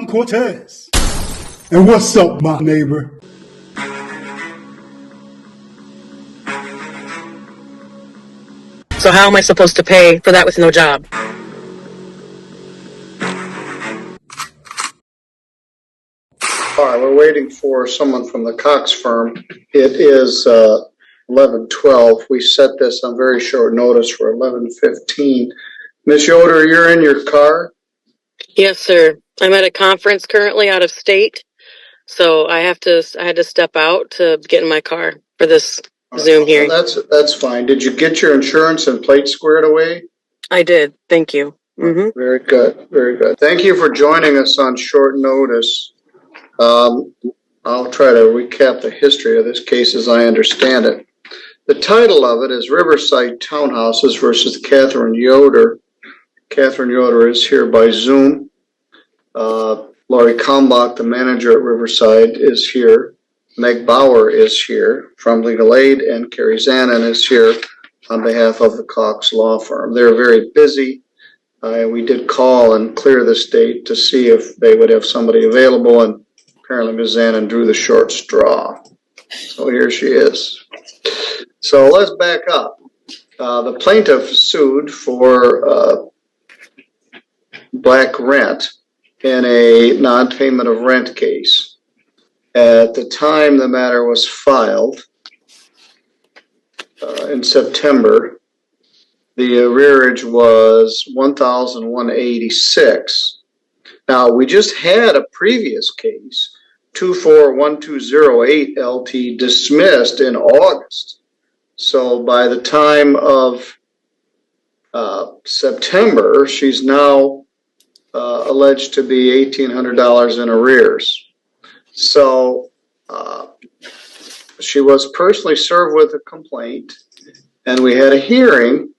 Cortez. And what's up, my neighbor? So how am I supposed to pay for that with no job? All right, we're waiting for someone from the Cox firm. It is 11:12. We set this on very short notice for 11:15. Miss Yoder, you're in your car? Yes, sir. I'm at a conference currently out of state, so I had to step out to get in my car for this Zoom hearing. That's fine. Did you get your insurance and plate squared away? I did. Thank you. Very good. Very good. Thank you for joining us on short notice. I'll try to recap the history of this case as I understand it. The title of it is Riverside Townhouses versus Catherine Yoder. Catherine Yoder is here by Zoom. Laurie Kalmbach, the manager at Riverside, is here. Meg Bauer is here from Legal Aid, and Carrie Zanin is here on behalf of the Cox Law Firm. They're very busy. We did call and clear the state to see if they would have somebody available, and apparently Ms. Zanin drew the short straw. So here she is. So let's back up. The plaintiff sued for black rent in a non-payment of rent case. At the time the matter was filed in September, the arrearage was $1,186. Now, we just had a previous case, 241208 LT, dismissed in August. So by the time of September, she's now alleged to be $1,800 in arrears. So she was personally served with a complaint, and we had a hearing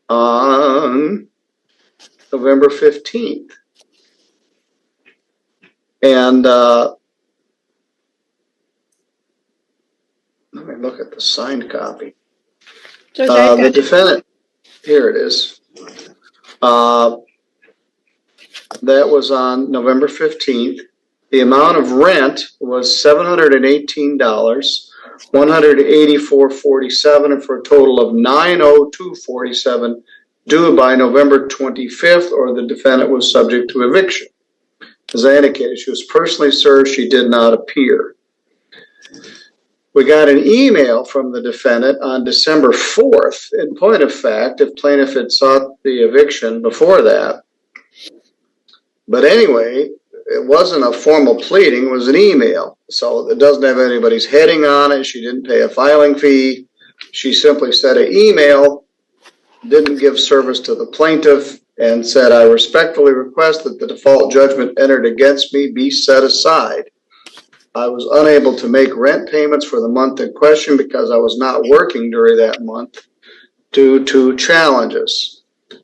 on November 15th. And let me look at the signed copy. The defendant, here it is. That was on November 15th. The amount of rent was $718, $184.47, and for a total of $902.47 due by November 25th, or the defendant was subject to eviction. As I indicated, she was personally served. She did not appear. We got an email from the defendant on December 4th. In point of fact, if plaintiff had sought the eviction before that. But anyway, it wasn't a formal pleading, it was an email. So it doesn't have anybody's heading on it. She didn't pay a filing fee. She simply said an email, didn't give service to the plaintiff, and said, I respectfully request that the default judgment entered against me be set aside. I was unable to make rent payments for the month in question because I was not working during that month due to challenges.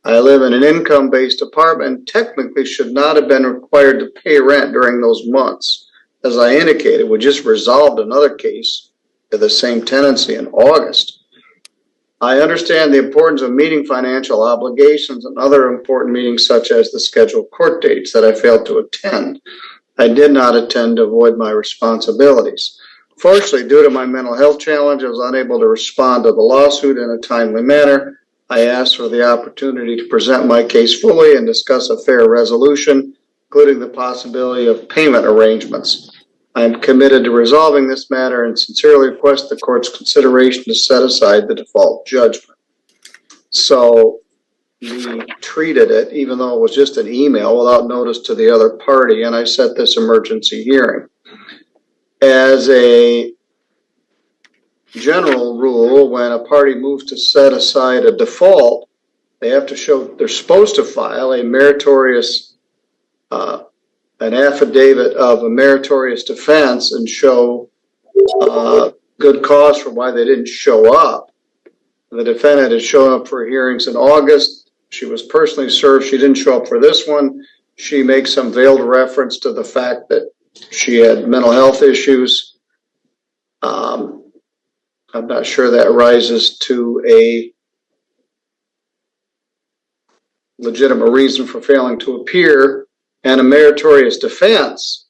I live in an income-based apartment and technically should not have been required to pay rent during those months. As I indicated, we just resolved another case of the same tenancy in August. I understand the importance of meeting financial obligations and other important meetings such as the scheduled court dates that I failed to attend. I did not attend to avoid my responsibilities. Fortunately, due to my mental health challenge, I was unable to respond to the lawsuit in a timely manner. I asked for the opportunity to present my case fully and discuss a fair resolution, including the possibility of payment arrangements. I am committed to resolving this matter and sincerely request the court's consideration to set aside the default judgment. So we treated it, even though it was just an email, without notice to the other party, and I set this emergency hearing. As a general rule, when a party moves to set aside a default, they have to show, they're supposed to file a meritorious, an affidavit of a meritorious defense and show good cause for why they didn't show up. The defendant had shown up for hearings in August. She was personally served. She didn't show up for this one. She makes some veiled reference to the fact that she had mental health issues. I'm not sure that rises to a legitimate reason for failing to appear. and a meritorious defense.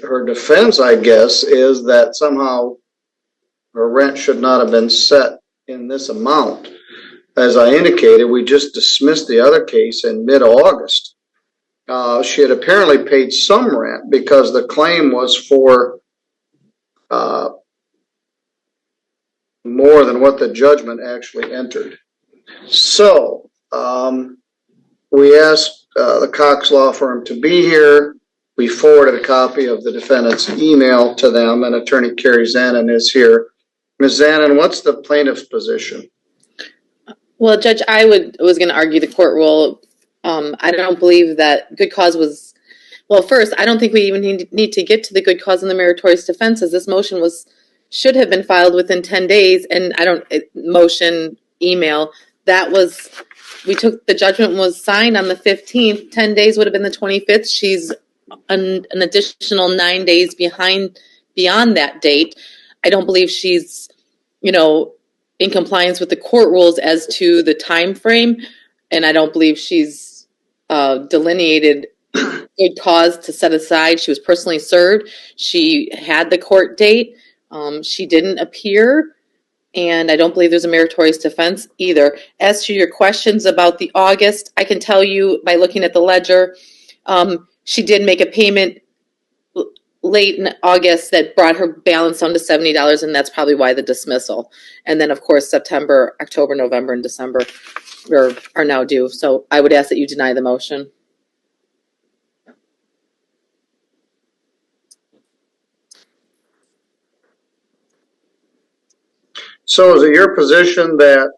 Her defense, I guess, is that somehow her rent should not have been set in this amount. As I indicated, we just dismissed the other case in mid-August. She had apparently paid some rent because the claim was for more than what the judgment actually entered. So we asked the Cox Law Firm to be here. We forwarded a copy of the defendant's email to them, and Attorney Carrie Zanin is here. Ms. Zanin, what's the plaintiff's position? Well, Judge, I was going to argue the court rule. I don't believe that good cause was. Well, first, I don't think we even need to get to the good cause and the meritorious defense, as this motion should have been filed within 10 days. And motion email that was. The judgment was signed on the 15th. 10 days would have been the 25th. She's an additional 9 days beyond that date. I don't believe she's, in compliance with the court rules as to the time frame, and I don't believe she's delineated good cause to set aside. She was personally served. She had the court date. She didn't appear, and I don't believe there's a meritorious defense either. As to your questions about the August, I can tell you by looking at the ledger, she did make a payment late in August that brought her balance down to $70, and that's probably why the dismissal. And then, of course, September, October, November, and December are now due. So I would ask that you deny the motion. So is it your position that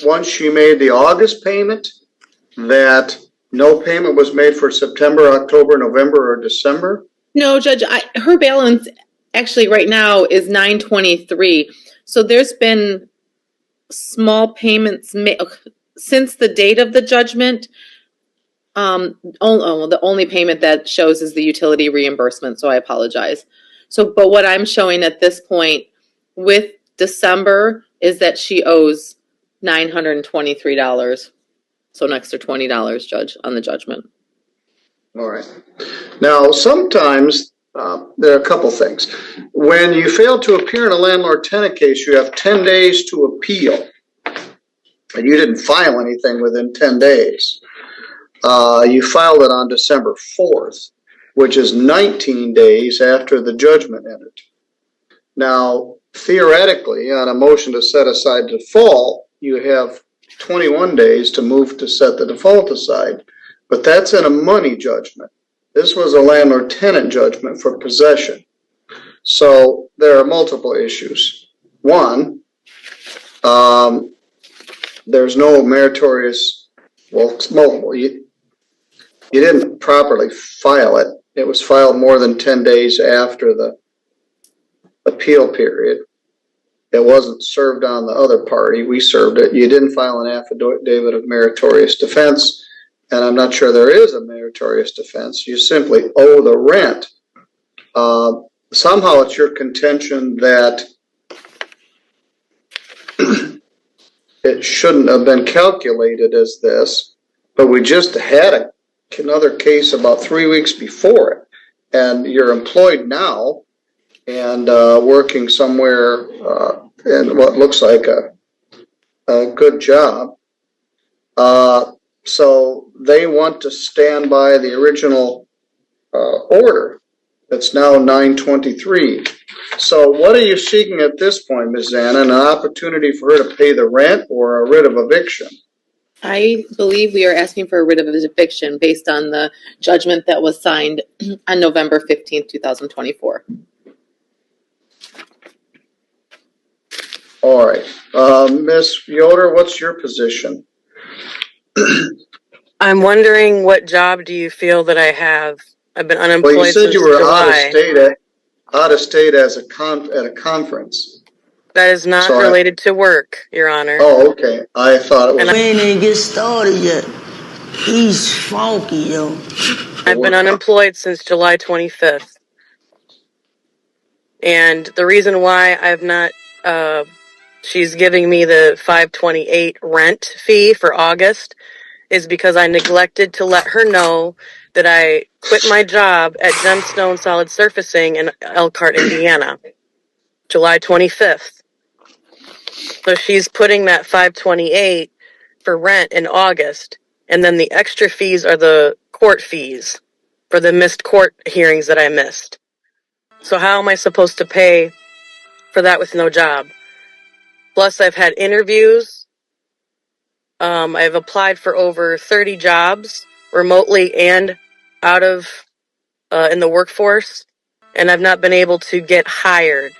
once she made the August payment, that no payment was made for September, October, November, or December? No, Judge, her balance actually right now is $923. So there's been small payments made since the date of the judgment. The only payment that shows is the utility reimbursement, so I apologize. But what I'm showing at this point with December is that she owes $923. So an extra $20, Judge, on the judgment. All right. Now, sometimes there are a couple things. When you fail to appear in a landlord-tenant case, you have 10 days to appeal. And you didn't file anything within 10 days. You filed it on December 4th, which is 19 days after the judgment entered. Now, theoretically, on a motion to set aside default, you have 21 days to move to set the default aside. But that's in a money judgment. This was a landlord-tenant judgment for possession. So there are multiple issues. One, there's no meritorious, well, it's multiple. You didn't properly file it. It was filed more than 10 days after the appeal period. It wasn't served on the other party. We served it. You didn't file an affidavit of meritorious defense. And I'm not sure there is a meritorious defense. You simply owe the rent. Somehow it's your contention that it shouldn't have been calculated as this, but we just had another case about 3 weeks before it. And you're employed now and working somewhere in what looks like a good job. So they want to stand by the original order. That's now 923. So what are you seeking at this point, Ms. Zanin? An opportunity for her to pay the rent or a writ of eviction? I believe we are asking for a writ of eviction based on the judgment that was signed on November 15th, 2024. All right. Ms. Yoder, what's your position? I'm wondering, what job do you feel that I have? I've been unemployed Well, you said since you were July. out of state as at a conference. That is not So related to work, Your Honor. Oh, okay. I thought it was. We ain't even get started yet. He's funky, yo. I've been unemployed since July 25th. And the reason why I've not, she's giving me the $528 rent fee for August is because I neglected to let her know that I quit my job at Gemstone Solid Surfacing in Elkhart, Indiana, July 25th. So she's putting that $528 for rent in August, and then the extra fees are the court fees for the missed court hearings that I missed. So how am I supposed to pay for that with no job? Plus, I've had interviews. I've applied for over 30 jobs, remotely and out of in the workforce, and I've not been able to get hired.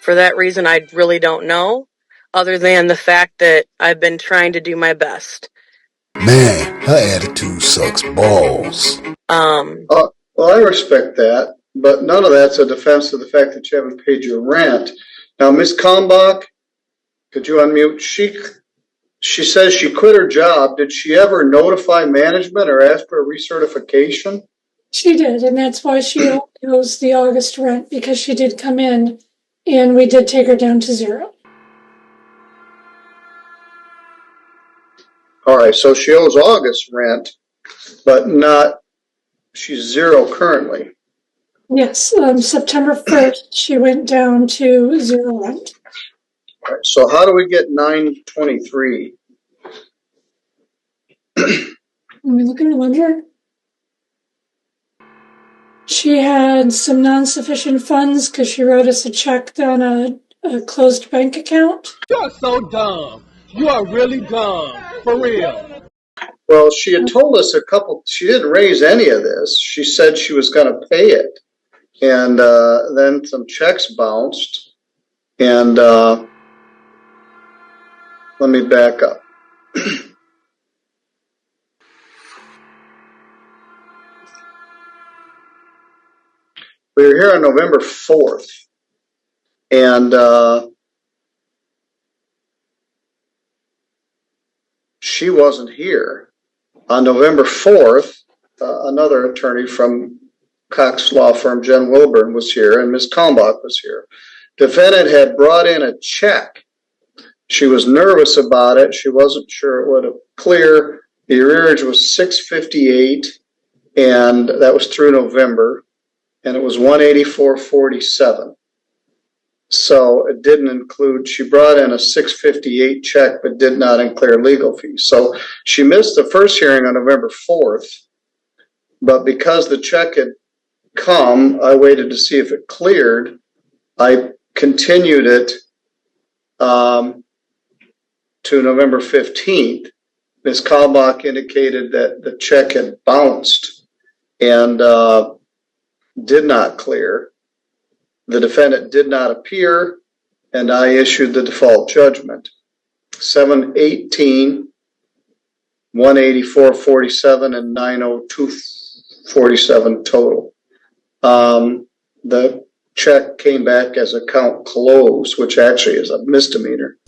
For that reason, I really don't know, other than the fact that I've been trying to do my best. Man, her attitude sucks balls. Well, I respect that, but none of that's a defense of the fact that you haven't paid your rent. Now, Ms. Kalmbach, could you unmute? She says she quit her job. Did she ever notify management or ask for a recertification? She did, and that's why she owes the August rent, because she did come in and we did take her down to zero. All right, so she owes August rent, but not, she's zero currently. Yes, September 1st, she went down to zero rent. All right, so how do we get 923? Let me look in the ledger. She had some non-sufficient funds because she wrote us a check on a closed bank account. You're so dumb. You are really dumb. For real. Well, she had told us she didn't raise any of this. She said she was going to pay it. And then some checks bounced. And let me back up. We were here on November 4th. And she wasn't here. On November 4th, another attorney from Cox law firm, Jen Wilburn, was here, and Ms. Kalmbach was here. Defendant had brought in a check. She was nervous about it. She wasn't sure it would clear. The arrearage was $658, and that was through November, and it was $184.47. So it didn't include, she brought in a $658 check, but did not include legal fees. So she missed the first hearing on November 4th, but because the check had come, I waited to see if it cleared. I continued it to November 15th. Ms. Kalmbach indicated that the check had bounced and did not clear. The defendant did not appear, and I issued the default judgment. 718, 184.47, and 902.47 total. The check came back as account closed, which actually is a misdemeanor.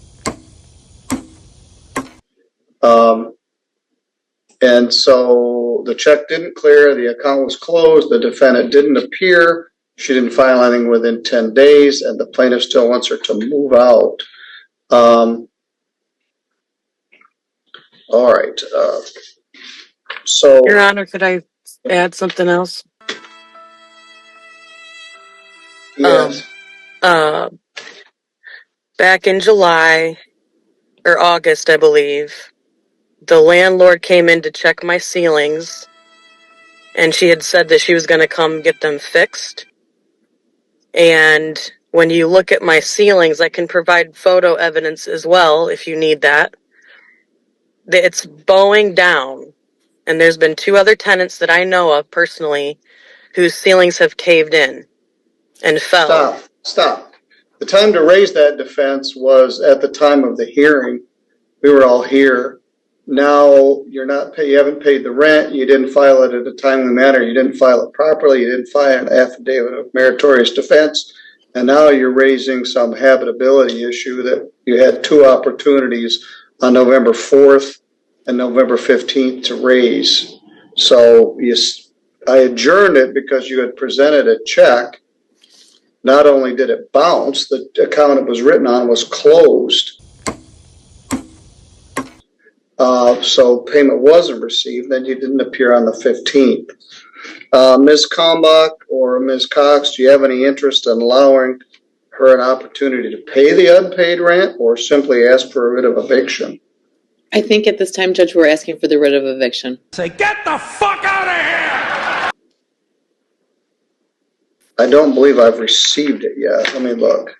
And so the check didn't clear, the account was closed, the defendant didn't appear. She didn't file anything within 10 days, and the plaintiff still wants her to move out. All right. So, Your Honor, could I add something else? yes. Back in July or August, I believe, the landlord came in to check my ceilings, and she had said that she was going to come get them fixed. And when you look at my ceilings, I can provide photo evidence as well if you need that. It's bowing down. And there's been 2 other tenants that I know of personally whose ceilings have caved in and fell. Stop. The time to raise that defense was at the time of the hearing. We were all here. Now you haven't paid the rent. You didn't file it in a timely manner. You didn't file it properly. You didn't file an affidavit of meritorious defense. And now you're raising some habitability issue that you had 2 opportunities on November 4th and November 15th to raise. So I adjourned it because you had presented a check. Not only did it bounce, the account it was written on was closed. So payment wasn't received, then you didn't appear on the 15th. Ms. Kalmbach or Ms. Cox, do you have any interest in allowing her an opportunity to pay the unpaid rent or simply ask for a writ of eviction? I think at this time, Judge, we're asking for the writ of eviction. Say, get the fuck out of here! I don't believe I've received it yet. Let me look.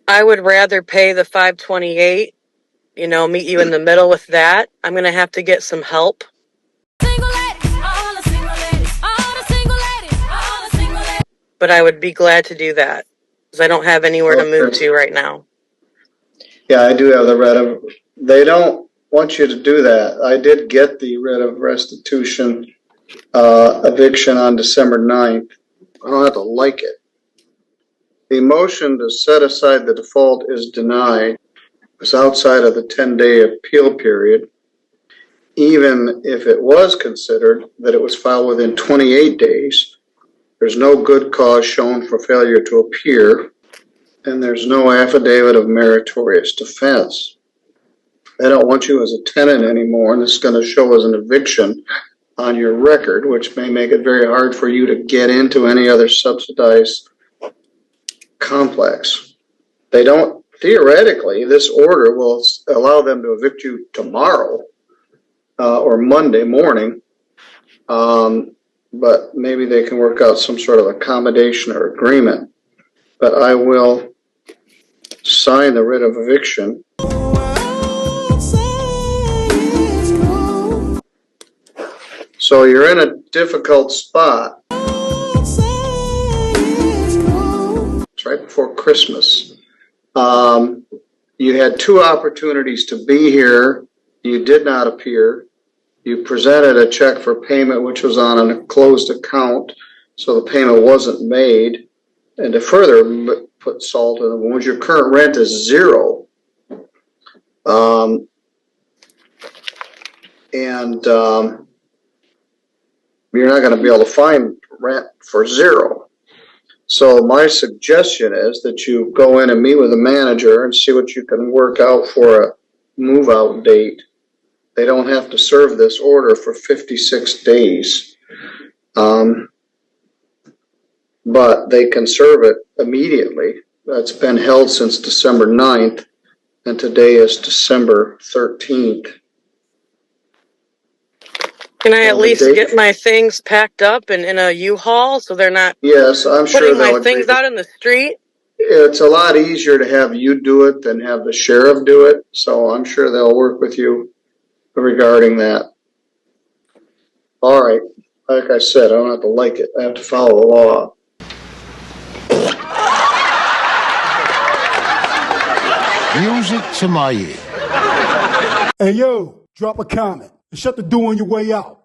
I would rather pay the $528, meet you in the middle with that. I'm going to have to get some help. But I would be glad to do that because I don't have anywhere to move to right now. Yeah, I do have the writ of. They don't want you to do that. I did get the writ of restitution eviction on December 9th. I don't have to like it. The motion to set aside the default is denied. It's outside of the 10-day appeal period. Even if it was considered that it was filed within 28 days, there's no good cause shown for failure to appear, and there's no affidavit of meritorious defense. They don't want you as a tenant anymore, and it's going to show as an eviction on your record, which may make it very hard for you to get into any other subsidized complex. They don't, theoretically, this order will allow them to evict you tomorrow or Monday morning, but maybe they can work out some sort of accommodation or agreement. But I will sign the writ of eviction. So you're in a difficult spot. It's right before Christmas. You had two opportunities to be here. You did not appear. You presented a check for payment, which was on a closed account, so the payment wasn't made. And to further put salt in the wound, your current rent is zero. You're not going to be able to find rent for zero. So my suggestion is that you go in and meet with the manager and see what you can work out for a move-out date. They don't have to serve this order for 56 days. But they can serve it immediately. That's been held since December 9th, and today is December 13th. Can I at least get my things packed up and in a U-Haul so they're not Yes, I'm sure putting my things out in the street? It's a lot easier to have you do it than have the sheriff do it, so I'm sure they'll work with you regarding that. All right, like I said, I don't have to like it. I have to follow the law. Music to my ear. Hey, yo, drop a comment and shut the door on your way out.